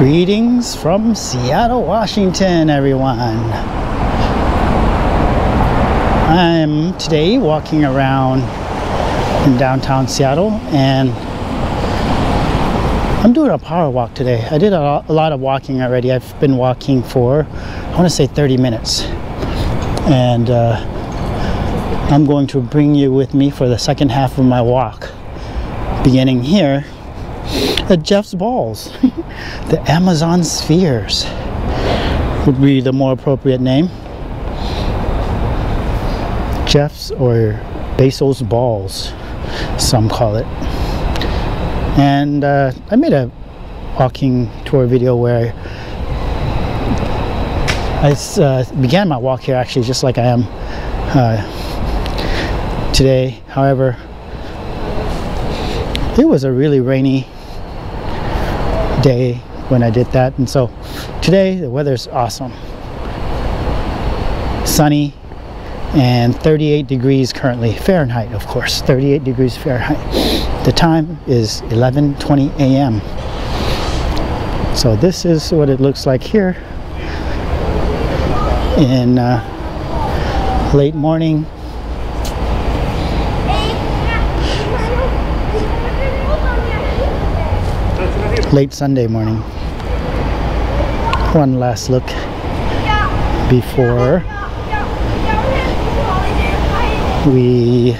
Greetings from Seattle, Washington, everyone. I'm today walking around in downtown Seattle, and I'm doing a power walk today. I did a lot of walking already. I've been walking for, I want to say 30 minutes. And I'm going to bring you with me for the second half of my walk, beginning here at Jeff's Balls. The Amazon Spheres would be the more appropriate name. Jeff's or Basil's Balls, some call it. And I made a walking tour video where I began my walk here actually just like I am today. However, it was a really rainy day when I did that, and so today the weather's awesome. Sunny and 38 degrees currently, Fahrenheit of course, 38 degrees Fahrenheit. The time is 11:20 a.m. So this is what it looks like here in late morning. Late Sunday morning. One last look before we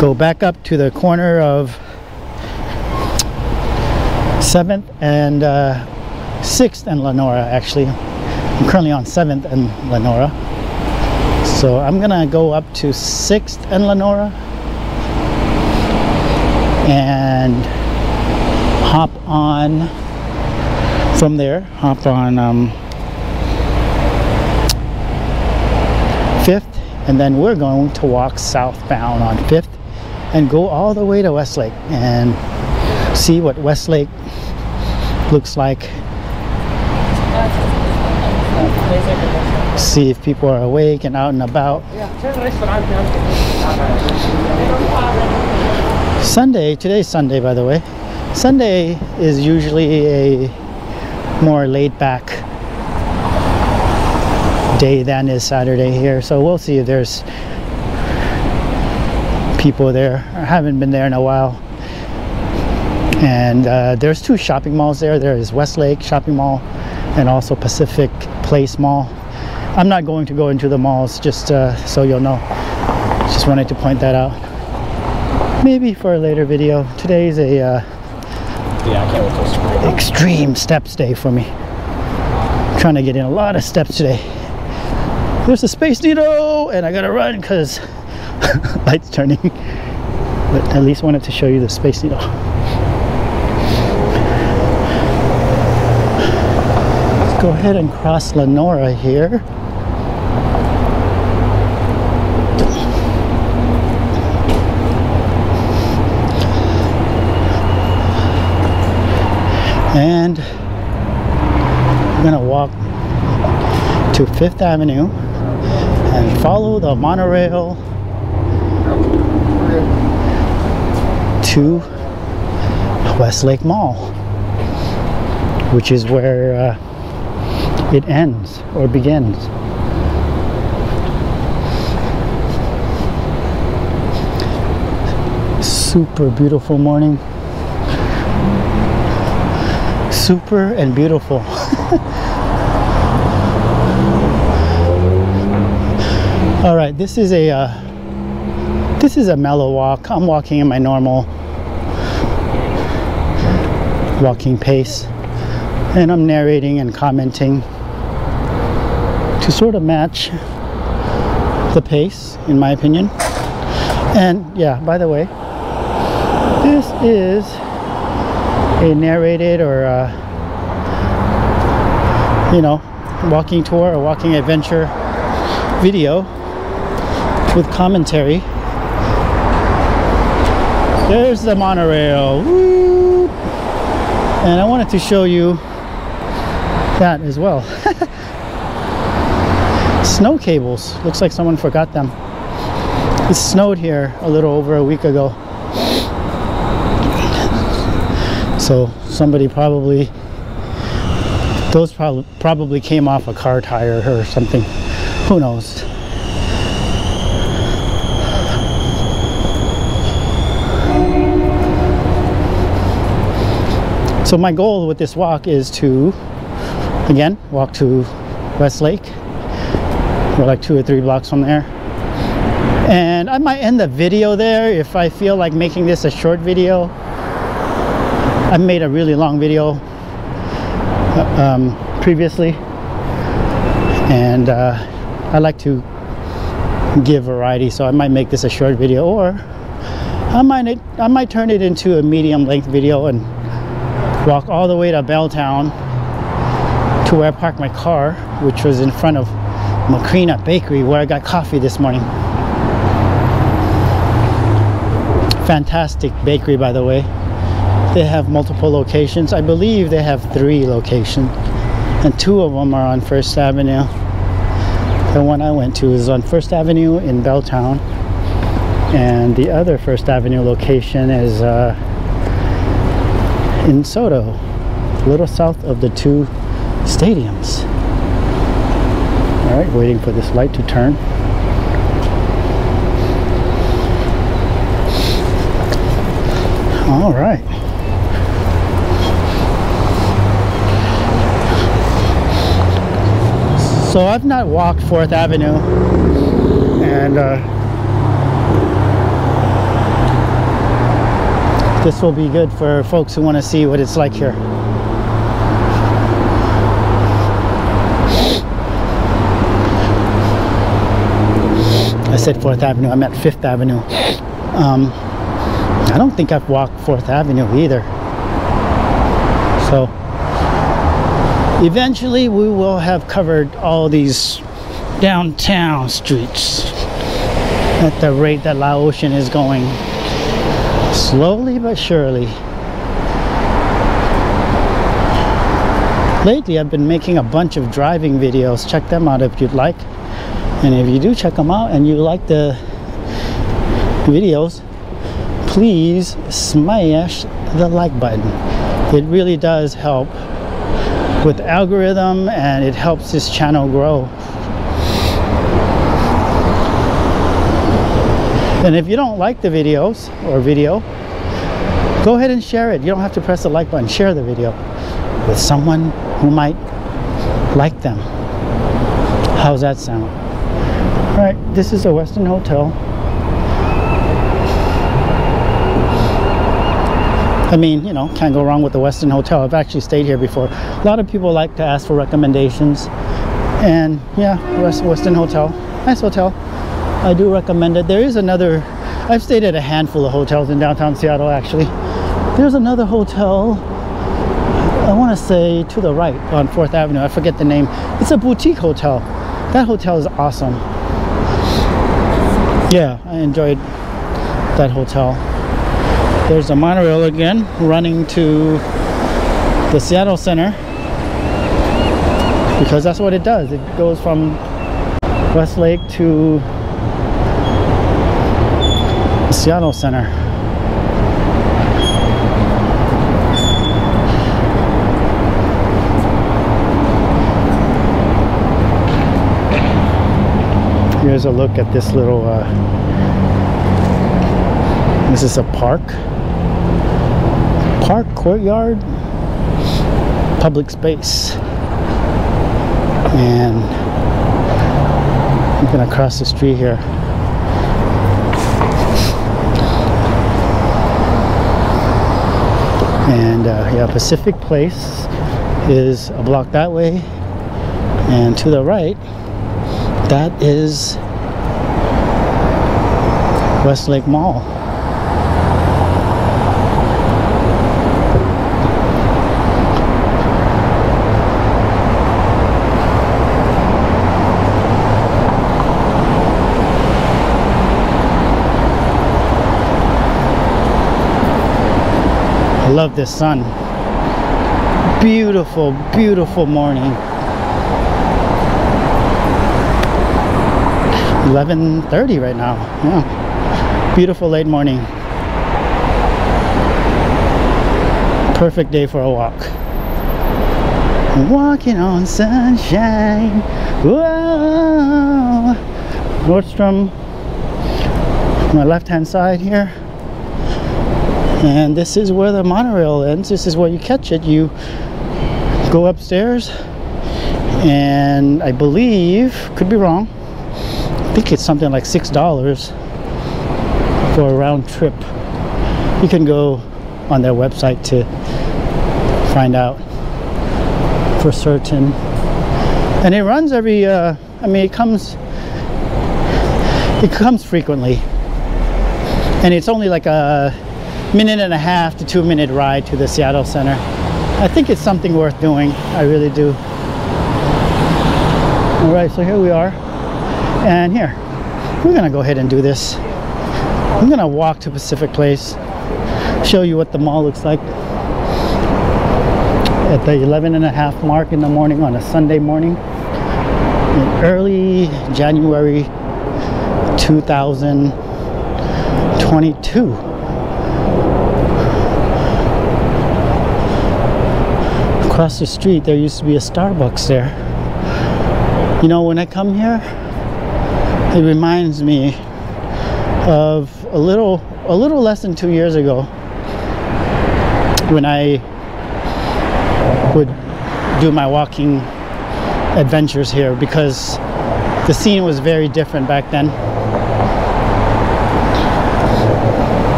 go back up to the corner of 7th and 6th and Lenora. Actually, I'm currently on 7th and Lenora, so I'm gonna go up to 6th and Lenora and hop on from there, hop on 5th, and then we're going to walk southbound on 5th and go all the way to Westlake and see what Westlake looks like. See if people are awake and out and about. Sunday, today's Sunday by the way. Sunday is usually a more laid-back day than is Saturday here, so we'll see if there's people there. I haven't been there in a while. And there's two shopping malls there. There is Westlake Shopping Mall and also Pacific Place Mall. I'm not going to go into the malls, just so you'll know. Just wanted to point that out. Maybe for a later video. Today's a yeah, I can't wait till extreme steps day for me. I'm trying to get in a lot of steps today. There's a Space Needle and I gotta run because light's turning. But at least wanted to show you the Space Needle. Let's go ahead and cross Lenora here. And I'm gonna walk to 5th Avenue and follow the monorail to Westlake Mall, which is where it ends or begins. Super beautiful morning. Super and beautiful. All right, this is a mellow walk. I'm walking in my normal walking pace, and I'm narrating and commenting to sort of match the pace, in my opinion. And yeah, by the way, this is a narrated or you know, walking tour or walking adventure video with commentary. There's the monorail. Woo! And I wanted to show you that as well. Snow cables. Looks like someone forgot them. It snowed here a little over a week ago. So somebody probably Those probably came off a car tire or something. Who knows? So my goal with this walk is to, again, walk to Westlake. We're like 2 or 3 blocks from there. And I might end the video there if I feel like making this a short video. I made a really long video previously, and I like to give variety, so I might make this a short video, or I might turn it into a medium length video and walk all the way to Belltown to where I parked my car, which was in front of Makrina Bakery, where I got coffee this morning. Fantastic bakery, by the way. They have multiple locations. I believe they have 3 locations, and 2 of them are on First Avenue. The one I went to is on First Avenue in Belltown, and the other First Avenue location is in Soto, a little south of the 2 stadiums. All right, waiting for this light to turn. All right. So I've not walked 4th Avenue, and this will be good for folks who want to see what it's like here. I said 4th Avenue, I meant 5th Avenue. I don't think I've walked 4th Avenue either. So eventually we will have covered all these downtown streets at the rate that Lao Ocean is going. Slowly but surely. Lately I've been making a bunch of driving videos. Check them out if you'd like. And if you do check them out and you like the videos, please smash the like button. It really does help with the algorithm, and it helps this channel grow. And if you don't like the videos or video, go ahead and share it. You don't have to press the like button. Share the video with someone who might like them. How's that sound? All right, this is a Westin hotel. I mean, you know, can't go wrong with the Westin hotel. I've actually stayed here before. A lot of people like to ask for recommendations, and yeah, Westin hotel, nice hotel. I do recommend it. There is another, I've stayed at a handful of hotels in downtown Seattle actually. There's another hotel, I want to say to the right on 4th Avenue. I forget the name. It's a boutique hotel. That hotel is awesome. Yeah, I enjoyed that hotel. There's a monorail again running to the Seattle Center, because that's what it does. It goes from Westlake to the Seattle Center. Here's a look at this little this is a park courtyard, public space, and I'm gonna cross the street here. And yeah, Pacific Place is a block that way, and to the right, that is Westlake Mall. I love this sun. Beautiful, beautiful morning. 11:30 right now. Yeah. Beautiful late morning. Perfect day for a walk. Walking on sunshine. Whoa. Nordstrom, my left hand side here, and this is where the monorail ends. This is where you catch it. You go upstairs, and I believe, could be wrong, I think it's something like $6 for a round trip. You can go on their website to find out for certain. And it runs every I mean, it comes frequently, and it's only like a 1.5 to 2 minute ride to the Seattle Center. I think it's something worth doing. I really do. All right, so here we are, and here we're gonna go ahead and do this. I'm gonna walk to Pacific Place, show you what the mall looks like at the 11:30 mark in the morning on a Sunday morning in early January 2022. Across the street there used to be a Starbucks there. You know, when I come here, it reminds me of a little less than 2 years ago when I would do my walking adventures here, because the scene was very different back then.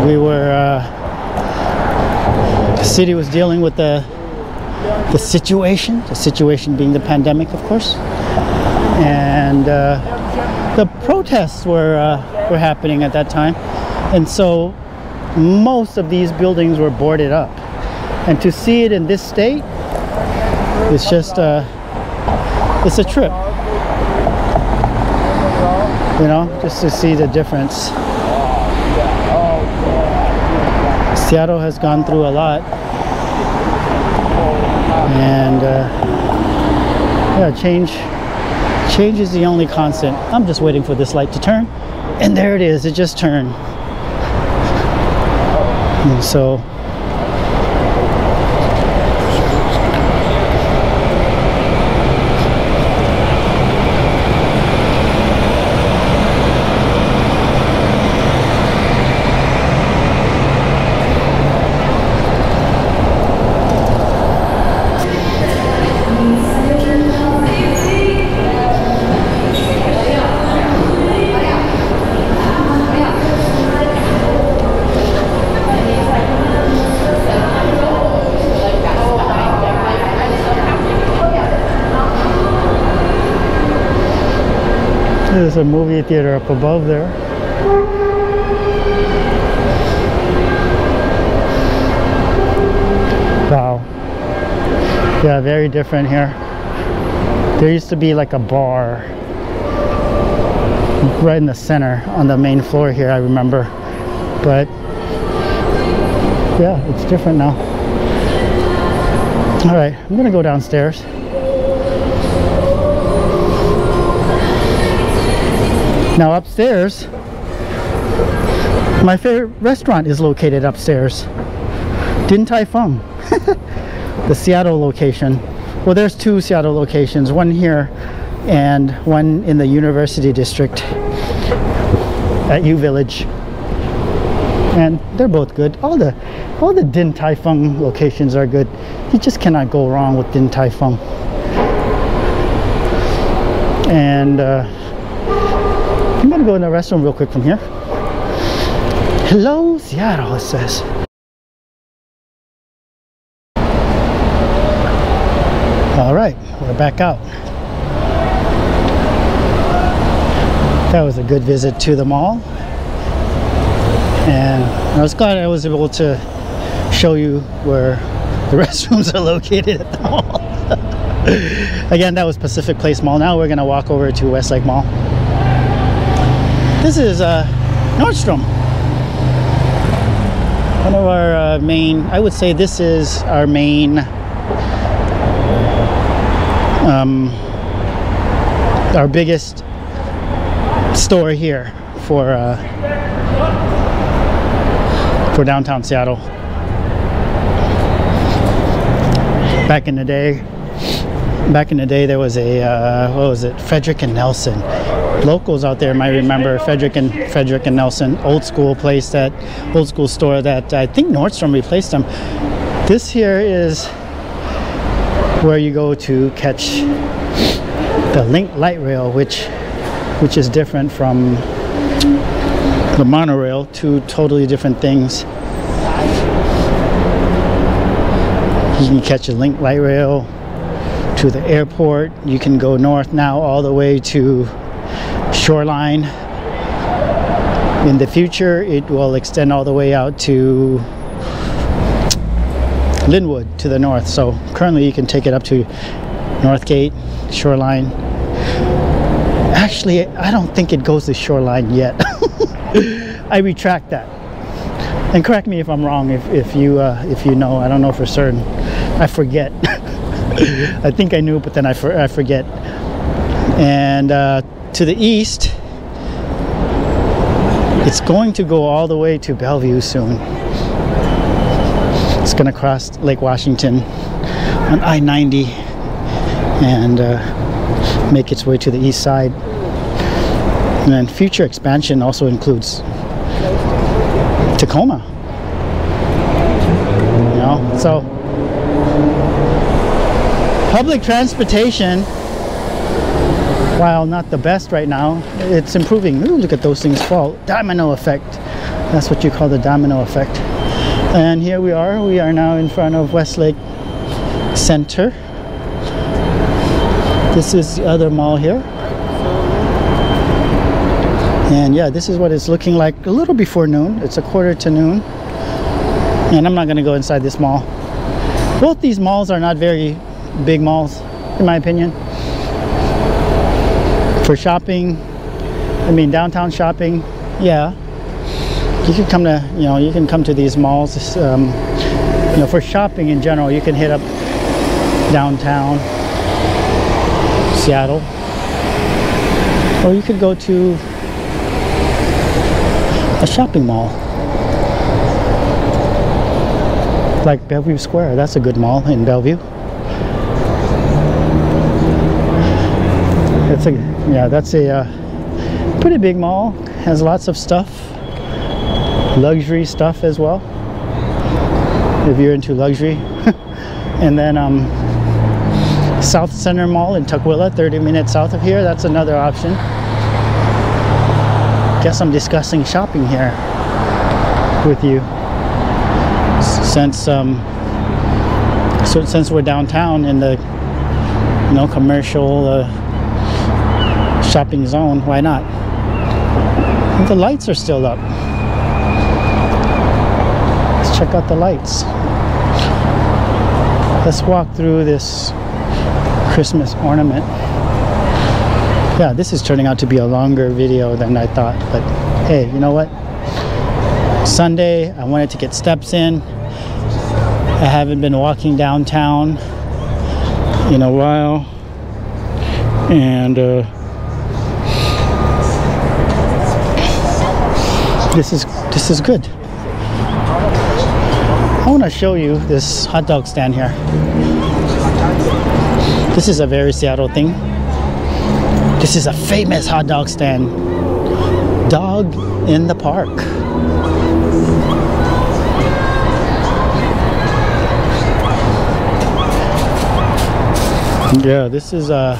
We were the city was dealing with the situation being the pandemic, of course, and the protests were happening at that time, and so most of these buildings were boarded up. And to see it in this state, it's just it's a trip, you know, just to see the difference. Seattle has gone through a lot, and yeah, change is the only constant. I'm just waiting for this light to turn, and there it is. It just turned. And so there's a movie theater up above there. Wow. Yeah, very different here. There used to be like a bar right in the center on the main floor here, I remember. But yeah, it's different now. All right, I'm gonna go downstairs. Now upstairs, my favorite restaurant is located upstairs. Din Tai Fung, the Seattle location. Well, there's two Seattle locations, one here and one in the University District at U Village. And they're both good. All the Din Tai Fung locations are good. You just cannot go wrong with Din Tai Fung. And I'm gonna go in the restroom real quick from here. Hello, Seattle, it says. All right, we're back out. That was a good visit to the mall. And I was glad I was able to show you where the restrooms are located at the mall. Again, that was Pacific Place Mall. Now we're gonna walk over to Westlake Mall. This is Nordstrom. One of our main, I would say this is our main our biggest store here for downtown Seattle. Back in the day, there was a what was it? Frederick and Nelson. Locals out there might remember Frederick and Nelson, old school store that I think Nordstrom replaced them. This here is where you go to catch the Link light rail, which is different from the monorail. Two totally different things. You can catch a Link light rail to the airport. You can go north now all the way to Shoreline. In the future, it will extend all the way out to Linwood to the north. So currently you can take it up to Northgate, Shoreline. Actually, I don't think it goes to Shoreline yet. I retract that. And correct me if I'm wrong, if you know. I don't know for certain. I forget. I think I knew, but then I forget. And to the east, it's going to go all the way to Bellevue soon. It's going to cross Lake Washington on I-90 and make its way to the east side. And then future expansion also includes Tacoma. You know, so public transportation, while not the best right now, it's improving. Ooh, look at those things fall. Domino effect. That's what you call the domino effect. And here we are now in front of Westlake Center. This is the other mall here. And yeah, this is what it's looking like a little before noon. It's 1/4 to noon. And I'm not going to go inside this mall. Both these malls are not very big malls, in my opinion. For shopping, I mean downtown shopping, yeah. You can come to, you can come to these malls. For shopping in general, you can hit up downtown Seattle, or you could go to a shopping mall like Bellevue Square. That's a good mall in Bellevue. That's a pretty big mall. Has lots of stuff, luxury stuff as well, if you're into luxury. And then South Center Mall in Tukwila, 30 minutes south of here. That's another option. Guess I'm discussing shopping here with you, since we're downtown in the commercial shopping zone. Why not? And the lights are still up. Let's check out the lights. Let's walk through this Christmas ornament. Yeah, this is turning out to be a longer video than I thought, but hey, you know what? Sunday, I wanted to get steps in. I haven't been walking downtown in a while, and this is good. I want to show you this hot dog stand here. This is a very Seattle thing. This is a famous hot dog stand. Dog in the park. Yeah, this is a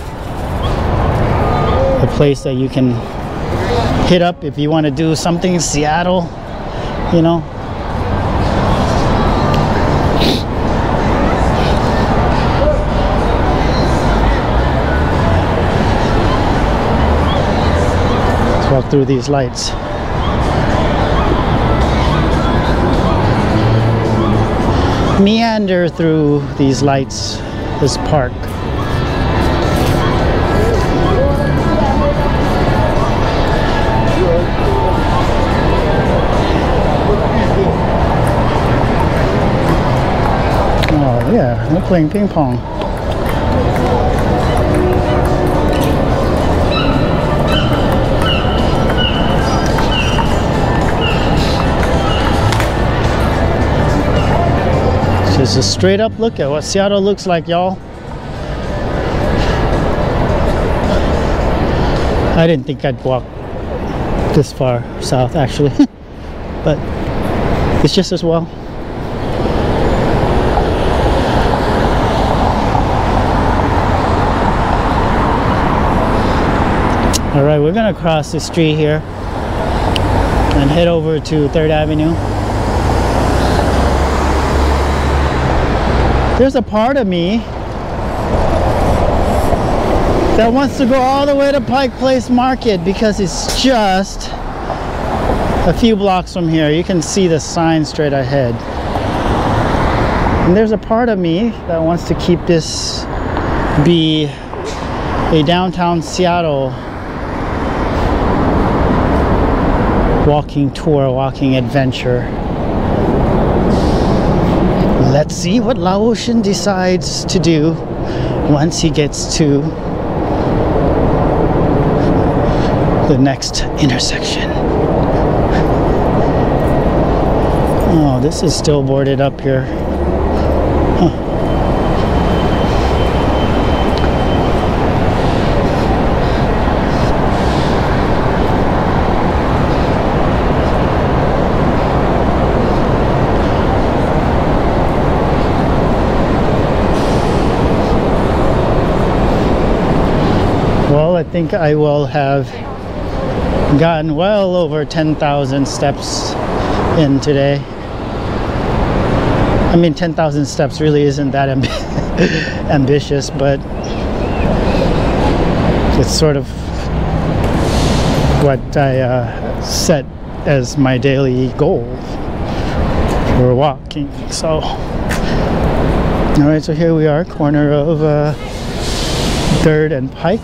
place that you can hit up if you want to do something in Seattle, Let's walk through these lights. Meander through these lights, this park. Yeah, they're playing ping pong. It's Just a straight up look at what Seattle looks like, y'all. I didn't think I'd walk this far south actually, but it's just as well. All right, we're gonna cross the street here and head over to 3rd Avenue. There's a part of me that wants to go all the way to Pike Place Market because it's just a few blocks from here. You can see the sign straight ahead. And there's a part of me that wants to keep this be a downtown Seattle walking tour, walking adventure. Let's see what Lao Ocean decides to do once he gets to the next intersection. Oh, this is still boarded up here. Huh. Well, I think I will have gotten well over 10,000 steps in today. I mean, 10,000 steps really isn't that ambitious, but it's sort of what I set as my daily goal for walking. So, all right, so here we are, corner of 3rd and Pike.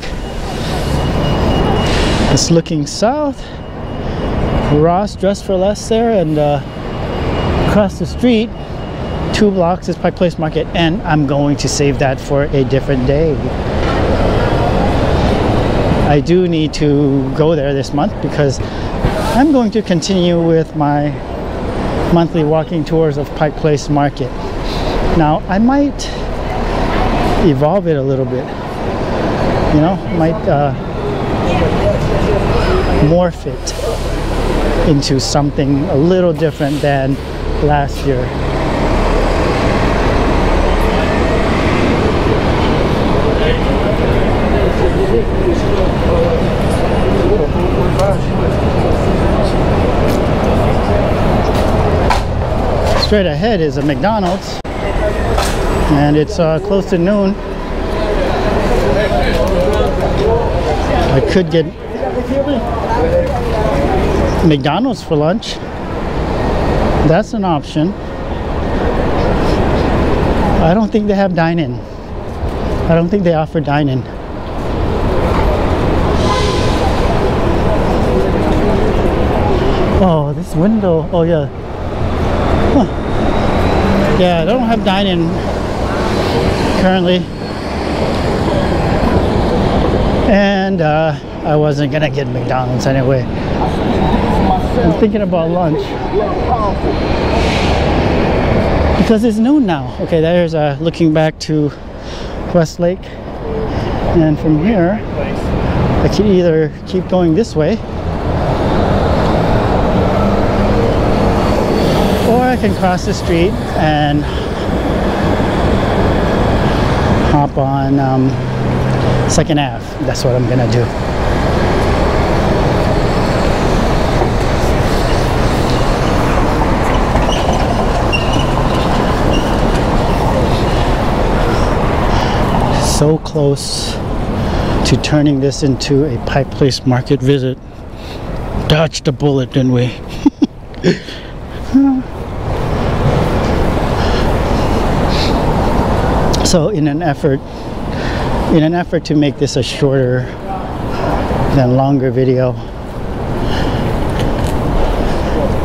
It's looking south. Ross Dress for Less there, and across the street 2 blocks is Pike Place Market, and I'm going to save that for a different day. I do need to go there this month because I'm going to continue with my monthly walking tours of Pike Place Market. Now I might evolve it a little bit, you know, might morph it into something a little different than last year. Straight ahead is a McDonald's, and it's close to noon. I could get McDonald's for lunch. That's an option. I don't think they have dine-in. I don't think they offer dine-in. Oh, this window. Oh yeah. Huh. Yeah, they don't have dine-in currently. And I wasn't gonna get McDonald's anyway. I'm thinking about lunch because it's noon now. Okay, there's looking back to Westlake, and from here I can either keep going this way or I can cross the street and hop on 2nd Ave. That's what I'm gonna do. So close to turning this into a Pike Place Market visit. Dodged a bullet, didn't we? So in an effort to make this a shorter than longer video,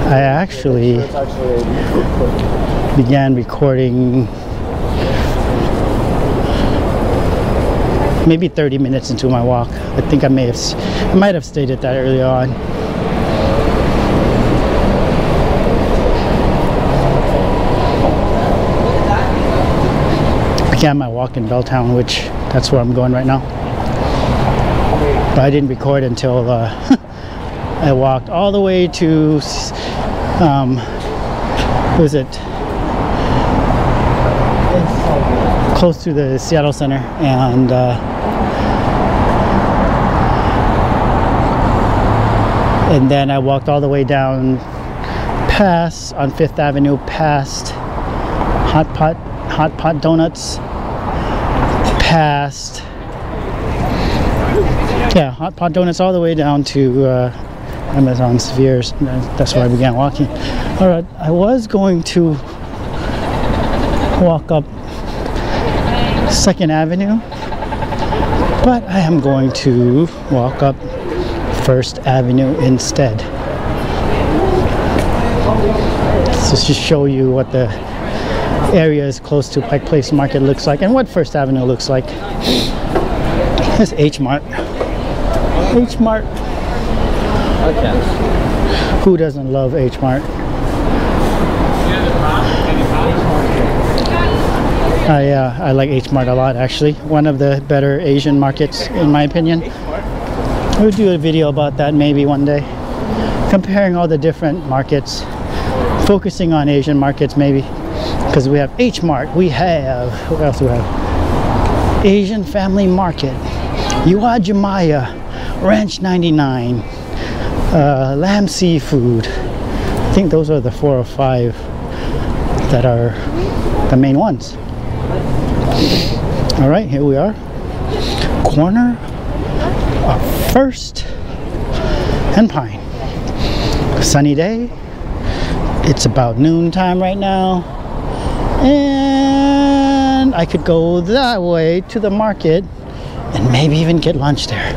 I actually began recording maybe 30 minutes into my walk. I think I might have stated that earlier on. began my walk in Belltown, which that's where I'm going right now. But I didn't record until I walked all the way to what is it? Close to the Seattle Center, and then I walked all the way down past on 5th Avenue, past Hot Pot Donuts, past Hot Pot Donuts, all the way down to Amazon Spheres. That's where I began walking. All right, I was going to walk up 2nd Avenue, but I am going to walk up 1st Avenue instead. Just to show you what the area is close to Pike Place Market looks like and what 1st Avenue looks like. There's H Mart. H Mart. Who doesn't love H Mart? I like H Mart a lot, actually. One of the better Asian markets, in my opinion. We'll do a video about that maybe one day, comparing all the different markets, focusing on Asian markets maybe, because we have H Mart, we have, what else do we have? Asian Family Market, Uwajimaya, Ranch 99, Lamb Seafood. I think those are the 4 or 5 that are the main ones. All right, here we are, corner of 1st and Pine. Sunny day. It's about noon time right now, and I could go that way to the market and maybe even get lunch there.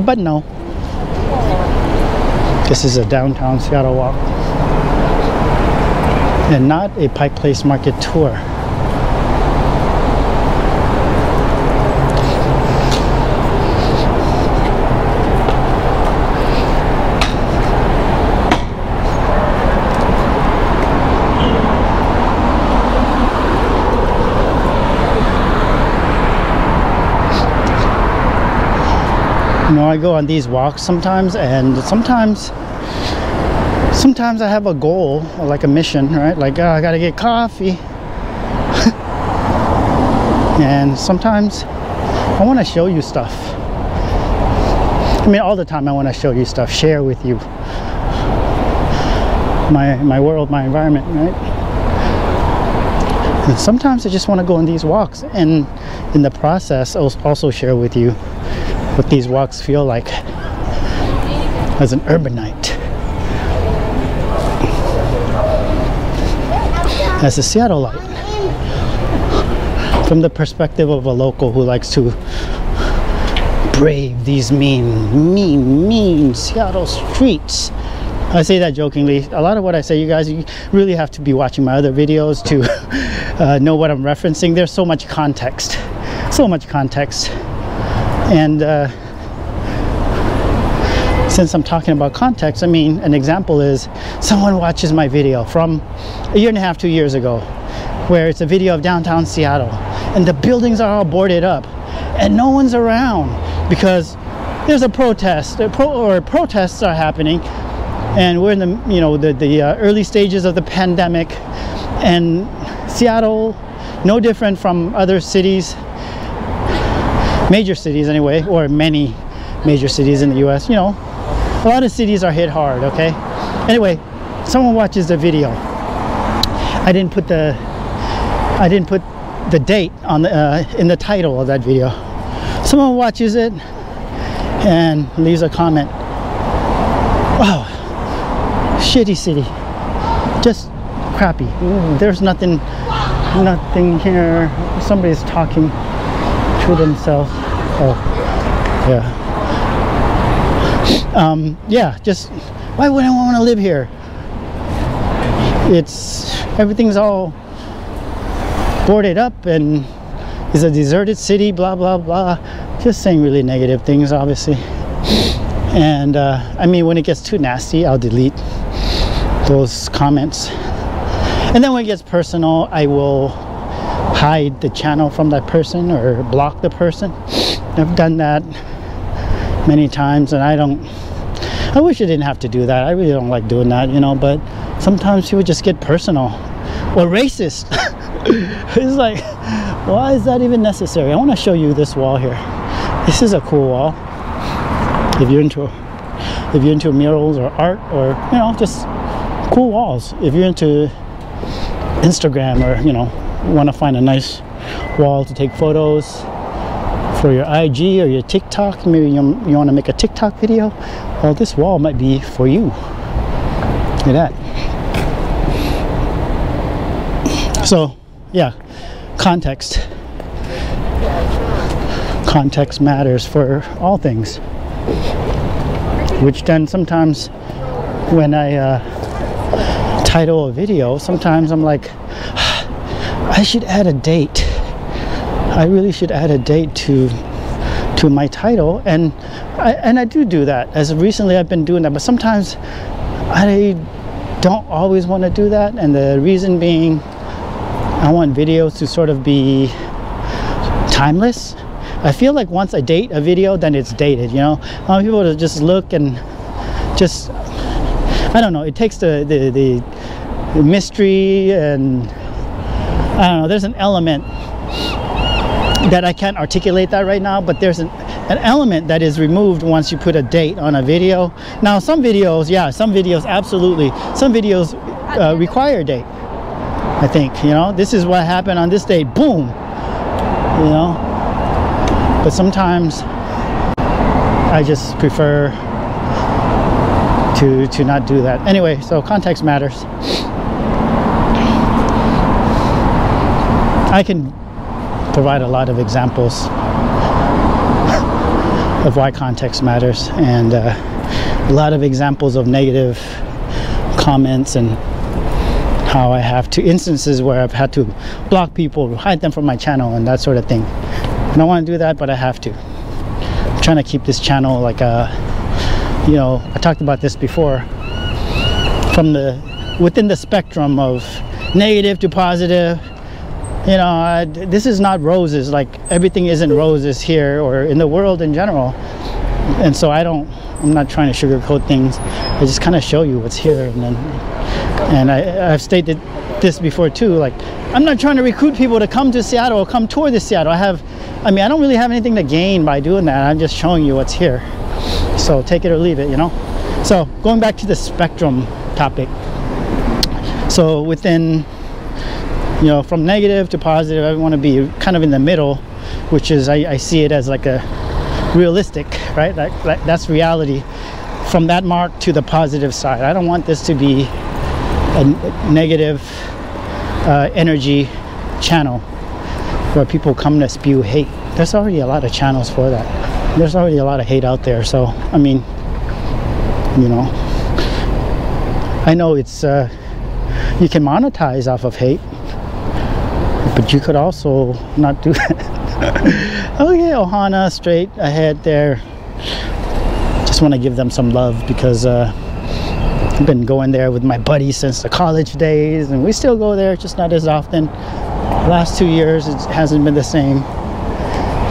But no, this is a downtown Seattle walk and not a Pike Place Market tour. You know, I go on these walks sometimes, and sometimes I have a goal, or like a mission, right? Like, oh, I gotta get coffee. And sometimes I want to show you stuff. I mean, all the time I want to show you stuff, share with you my world, my environment, right? And sometimes I just want to go on these walks, and in the process also share with you what these walks feel like as an urbanite, as a Seattleite, from the perspective of a local who likes to brave these mean Seattle streets. I say that jokingly. A lot of what I say, you guys, you really have to be watching my other videos to know what I'm referencing. There's so much context, and since I'm talking about context, I mean, an example is someone watches my video from 1.5 to 2 years ago, where it's a video of downtown Seattle and the buildings are all boarded up and no one's around because there's a protest, or protests are happening, and we're in the, you know, the early stages of the pandemic, and Seattle, no different from other cities, major cities anyway, or many major cities in the US, you know, a lot of cities are hit hard, okay? Anyway, someone watches the video. I didn't put the date on the in the title of that video. Someone watches it and leaves a comment. Wow, shitty city, just crappy. There's nothing here. Somebody's talking to themselves. Oh, yeah. Yeah, just why would I want to live here? Everything's all boarded up and it's a deserted city, blah blah blah. Just saying really negative things, obviously. And I mean, when it gets too nasty, I'll delete those comments. And then when it gets personal, I will hide the channel from that person or block the person. I've done that many times, and I wish I didn't have to do that. I really don't like doing that, you know, but sometimes people just get personal or racist. It's like, why is that even necessary? I want to show you this wall here. This is a cool wall. If you're into murals or art, or, you know, just cool walls. If you're into Instagram, or, you know, want to find a nice wall to take photos for your IG or your TikTok, maybe you want to make a TikTok video, well, this wall might be for you. Look at that. So yeah, context matters for all things, which then sometimes when I title a video, sometimes I'm like, I should add a date. I really should add a date to my title, and I do that. As recently I've been doing that, but sometimes I don't always want to do that, and the reason being, I want videos to sort of be timeless. I feel like once I date a video, then it's dated, you know. I want people to just look and just, I don't know, it takes the mystery, and I don't know, there's an element that I can't articulate that right now, but there's an element that is removed once you put a date on a video. Now some videos, yeah, some videos absolutely, some videos require a date. I think, you know, this is what happened on this date, boom, you know. But sometimes I just prefer to not do that. Anyway, so context matters. I can provide a lot of examples of why context matters, and a lot of examples of negative comments, and how I have to instances where I've had to block people, hide them from my channel, and that sort of thing. I don't want to do that, but I have to. I'm trying to keep this channel like a, you know, I talked about this before, from within the spectrum of negative to positive. You know, this is not roses. Like, everything isn't roses here or in the world in general. And so I'm not trying to sugarcoat things. I just kind of show you what's here. And I've stated this before too, like, I'm not trying to recruit people to come to Seattle or come tour this Seattle. I don't really have anything to gain by doing that. I'm just showing you what's here. So take it or leave it, you know? So going back to the spectrum topic. So within, you know, from negative to positive, I want to be kind of in the middle, which is, I see it as like a realistic, right? That's reality. From that mark to the positive side. I don't want this to be a negative energy channel where people come to spew hate. There's already a lot of channels for that. There's already a lot of hate out there. So, I mean, you know, I know it's, you can monetize off of hate, but you could also not do that. Okay, Ohana, straight ahead there. Just want to give them some love, because I've been going there with my buddies since the college days, and we still go there, just not as often. The last 2 years it hasn't been the same,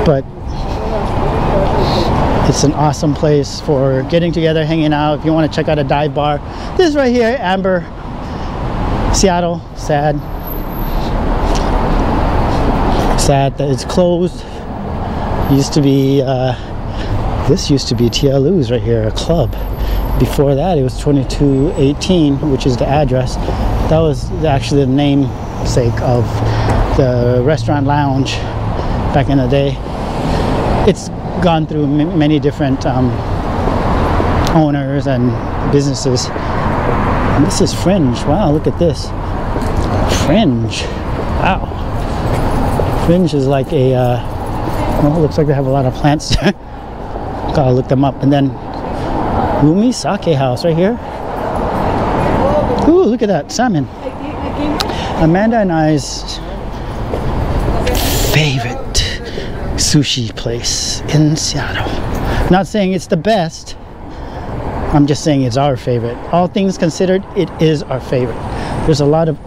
but it's an awesome place for getting together, hanging out. If you want to check out a dive bar, this right here, Amber, Seattle. Sad that it's closed. Used to be this used to be TLU's right here, a club. Before that it was 2218, which is the address. That was actually the namesake of the restaurant lounge back in the day. It's gone through many different owners and businesses. And this is Fringe. Wow, look at this. Fringe. Wow. Fringe is like a well, it looks like they have a lot of plants there. Gotta look them up. And then Umi Sake House right here. Ooh, look at that salmon. Amanda and I's favorite sushi place in Seattle. Not saying it's the best, I'm just saying it's our favorite. All things considered, it is our favorite. There's a lot of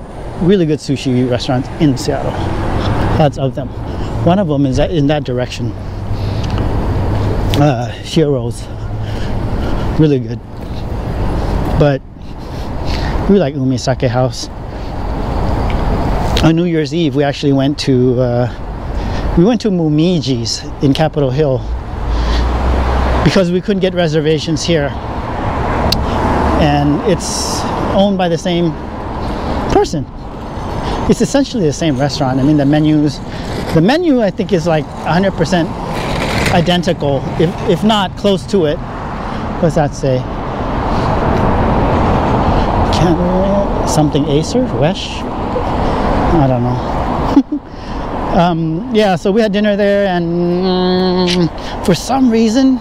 really good sushi restaurants in Seattle. Lots of them. One of them is in that direction. Shiro's. Really good. But we like Umisake House. On New Year's Eve, we actually went to Mumiji's in Capitol Hill because we couldn't get reservations here, and it's owned by the same person. It's essentially the same restaurant. I mean, the menu I think is like 100% identical, if not close to it. What's that say? Something Acer? Wesh? I don't know. Yeah, so we had dinner there, and for some reason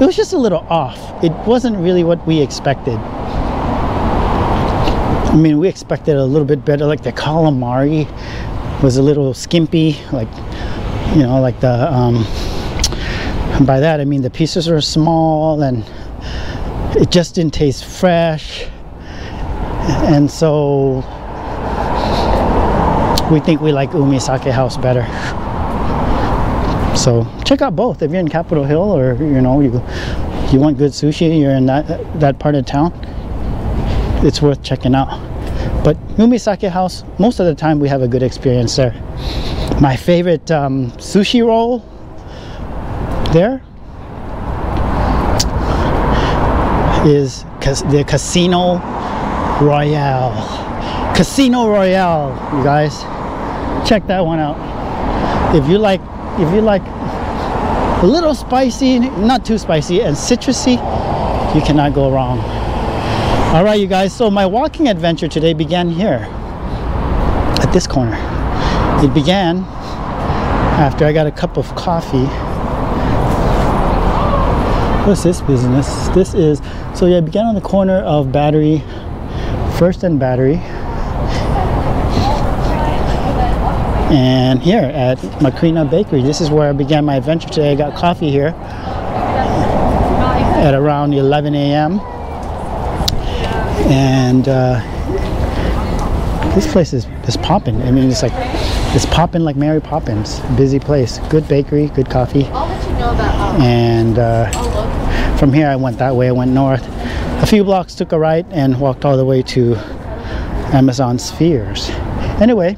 it was just a little off. It wasn't really what we expected. I mean, we expected a little bit better. Like the calamari was a little skimpy, like, you know, like the and by that I mean the pieces were small and it just didn't taste fresh. And so we think we like Umisake House better. So check out both if you're in Capitol Hill, or you know, you want good sushi, you're in that part of town. It's worth checking out. But Umisake House, most of the time we have a good experience there. My favorite sushi roll there is the Casino Royale. Casino Royale, you guys, check that one out. If you like a little spicy, not too spicy, and citrusy, you cannot go wrong. All right, you guys, so my walking adventure today began here at this corner. It began after I got a cup of coffee. What's this business? This is, so yeah, it began on the corner of Battery, First and Battery, and here at Makrina Bakery. This is where I began my adventure today. I got coffee here at around 11 a.m. and this place is popping. I mean, it's popping like Mary Poppins. Busy place. Good bakery, good coffee. And from here I went that way. I went north a few blocks, took a right, and walked all the way to Amazon Spheres. Anyway,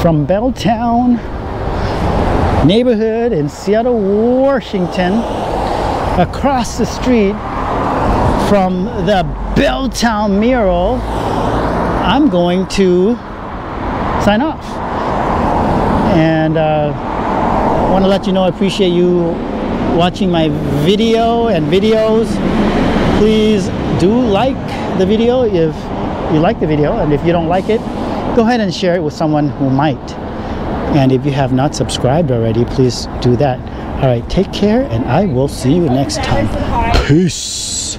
from Belltown neighborhood in Seattle, Washington, across the street from the Belltown mural, I'm going to sign off. And I want to let you know I appreciate you watching my video and videos. Please do like the video if you like the video, and if you don't like it, go ahead and share it with someone who might. And if you have not subscribed already, please do that. All right, take care, and I will see you next time. Peace.